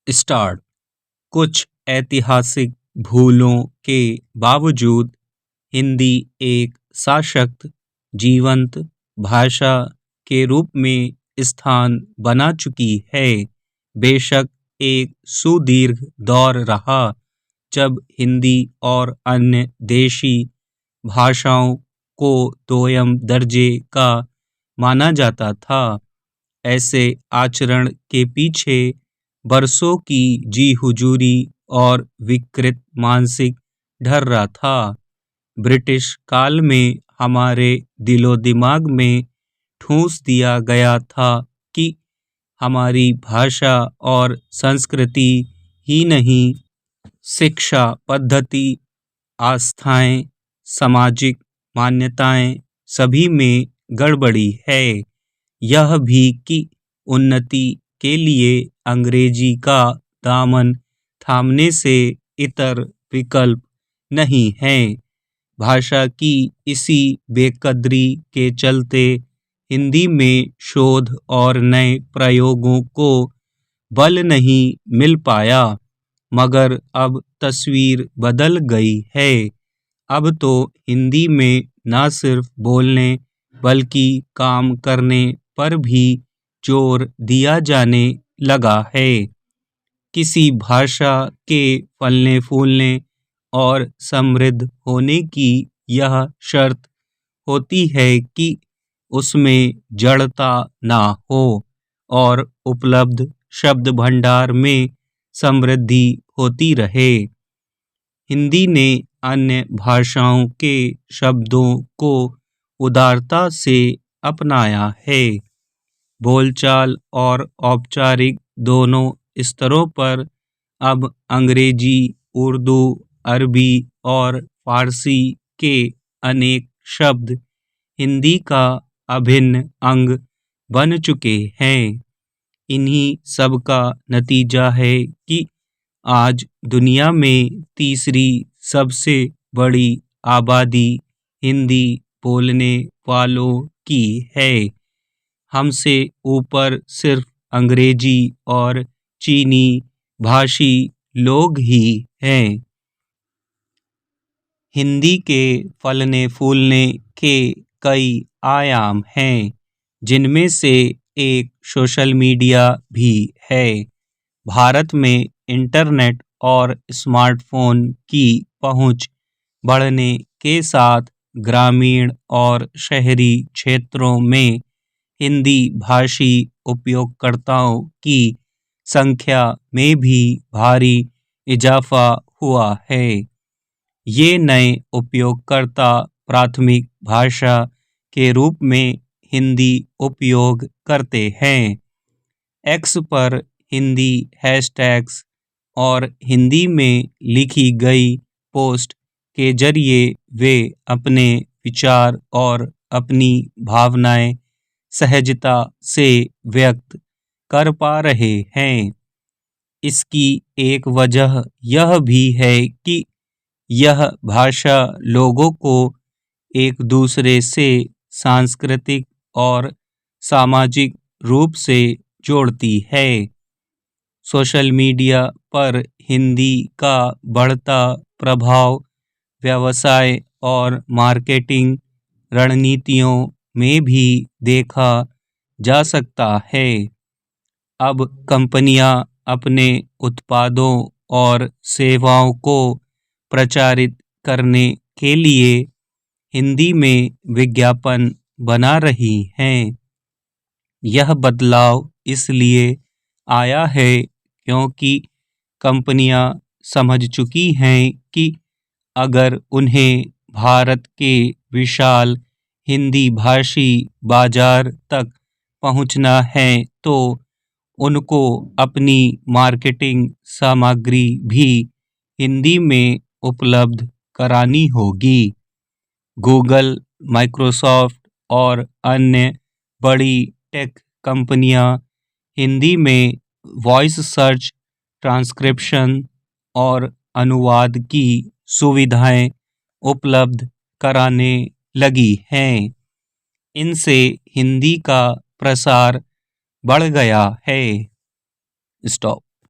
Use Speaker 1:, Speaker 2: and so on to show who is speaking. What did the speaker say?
Speaker 1: Start. कुछ ऐतिहासिक भूलों के बावजूद हिंदी एक सशक्त, जीवंत भाषा के रूप में स्थान बना चुकी है। बेशक एक सुदीर्घ दौर रहा जब हिंदी और अन्य देशी भाषाओं को दोयम दर्जे का माना जाता था। ऐसे आचरण के पीछे बरसों की जी हुजूरी और विकृत मानसिक ढर्रा था। ब्रिटिश काल में हमारे दिलो दिमाग में ठूंस दिया गया था कि हमारी भाषा और संस्कृति ही नहीं, शिक्षा पद्धति, आस्थाएं, सामाजिक मान्यताएं सभी में गड़बड़ी है। यह भी कि उन्नति के लिए अंग्रेजी का दामन थामने से इतर विकल्प नहीं है। भाषा की इसी बेकदरी के चलते हिंदी में शोध और नए प्रयोगों को बल नहीं मिल पाया। मगर अब तस्वीर बदल गई है। अब तो हिंदी में न सिर्फ बोलने बल्कि काम करने पर भी जोर दिया जाने लगा है। किसी भाषा के फलने फूलने और समृद्ध होने की यह शर्त होती है कि उसमें जड़ता ना हो और उपलब्ध शब्द भंडार में समृद्धि होती रहे। हिंदी ने अन्य भाषाओं के शब्दों को उदारता से अपनाया है। बोलचाल और औपचारिक दोनों स्तरों पर अब अंग्रेजी, उर्दू, अरबी और फारसी के अनेक शब्द हिंदी का अभिन्न अंग बन चुके हैं। इन्हीं सब का नतीजा है कि आज दुनिया में तीसरी सबसे बड़ी आबादी हिंदी बोलने वालों की है। हमसे ऊपर सिर्फ अंग्रेजी और चीनी भाषी लोग ही हैं। हिंदी के फलने फूलने के कई आयाम हैं, जिनमें से एक सोशल मीडिया भी है। भारत में इंटरनेट और स्मार्टफोन की पहुंच बढ़ने के साथ ग्रामीण और शहरी क्षेत्रों में हिंदी भाषी उपयोगकर्ताओं की संख्या में भी भारी इजाफा हुआ है। ये नए उपयोगकर्ता प्राथमिक भाषा के रूप में हिंदी उपयोग करते हैं। एक्स पर हिंदी हैशटैग्स और हिंदी में लिखी गई पोस्ट के जरिए वे अपने विचार और अपनी भावनाएं सहजता से व्यक्त कर पा रहे हैं। इसकी एक वजह यह भी है कि यह भाषा लोगों को एक दूसरे से सांस्कृतिक और सामाजिक रूप से जोड़ती है। सोशल मीडिया पर हिंदी का बढ़ता प्रभाव व्यवसाय और मार्केटिंग रणनीतियों में भी देखा जा सकता है। अब कंपनियां अपने उत्पादों और सेवाओं को प्रचारित करने के लिए हिंदी में विज्ञापन बना रही हैं। यह बदलाव इसलिए आया है क्योंकि कंपनियां समझ चुकी हैं कि अगर उन्हें भारत के विशाल हिंदी भाषी बाजार तक पहुंचना है तो उनको अपनी मार्केटिंग सामग्री भी हिंदी में उपलब्ध करानी होगी। गूगल, माइक्रोसॉफ्ट और अन्य बड़ी टेक कंपनियां हिंदी में वॉइस सर्च, ट्रांसक्रिप्शन और अनुवाद की सुविधाएं उपलब्ध कराने लगी हैं। इनसे हिंदी का प्रसार बढ़ गया है। स्टॉप।